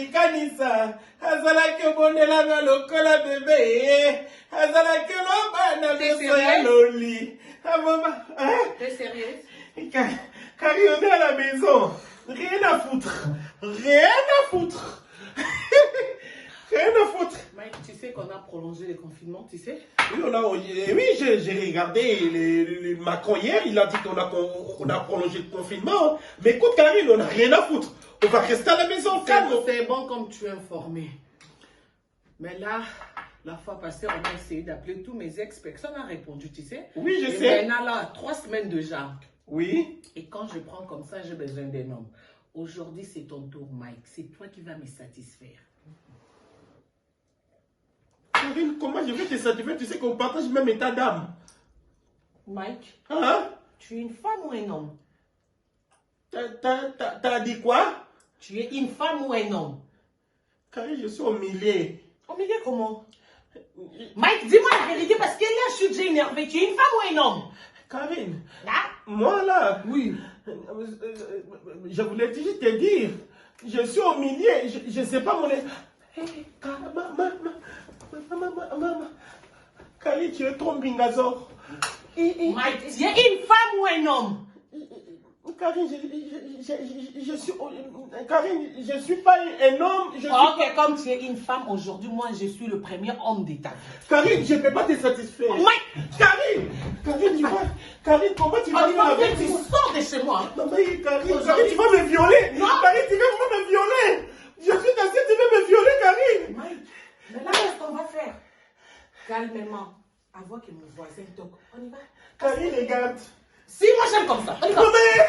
Kanisa, Azalaki Bondela Lokola bébé, Azalaki Lobana Besoya Loli. T'es sérieuse? Carrie, on est à la maison. Rien à foutre. Rien à foutre. Rien à foutre. Mike, tu sais qu'on a prolongé le confinement, tu sais? Oui, j'ai regardé Macron hier, il a dit qu'on a prolongé le confinement. Mais écoute, Karine, on n'a rien à foutre. On va rester à la maison, calme. C'est bon comme tu es informé. Mais là, la fois passée, on a essayé d'appeler tous mes ex, personne n'a répondu, tu sais? Oui, je sais. Maintenant, là, 3 semaines déjà. Oui. Et quand je prends comme ça, j'ai besoin d'un homme. Aujourd'hui, c'est ton tour, Mike. C'est toi qui vas me satisfaire. Karine, comment je vais te satisfaire? Tu sais qu'on partage même état d'âme. Mike, Hein? tu es une femme ou un homme? T'as dit quoi? Tu es une femme ou un homme? Karine, je suis au milieu. Au milieu comment? Mike, dis-moi la vérité parce que là, je suis déjà énervée. Tu es une femme ou un homme? Karine, Là? moi là, Oui. je voulais juste te dire, je suis au milieu, je ne sais pas mon... Karine, tu es trop mbingazor. Mike, tu es une femme ou un homme? Karine, je suis pas un homme. Ok, comme tu es une femme aujourd'hui, moi je suis le premier homme de ta vie. Karine, je ne peux pas te satisfaire. Mike! Karine, comment tu vas faire avec tu moi? sors de chez moi. Non, mais Karine, tu vas me violer. Non. Karine, tu vas me violer. Je suis assez, tu vas me violer, Karine. Mike, mais là, qu'est-ce qu'on va faire? Calmement, avant que mon voisin toque. On y va? Karine, regarde. Si, moi j'aime comme ça. On y va. Non, mais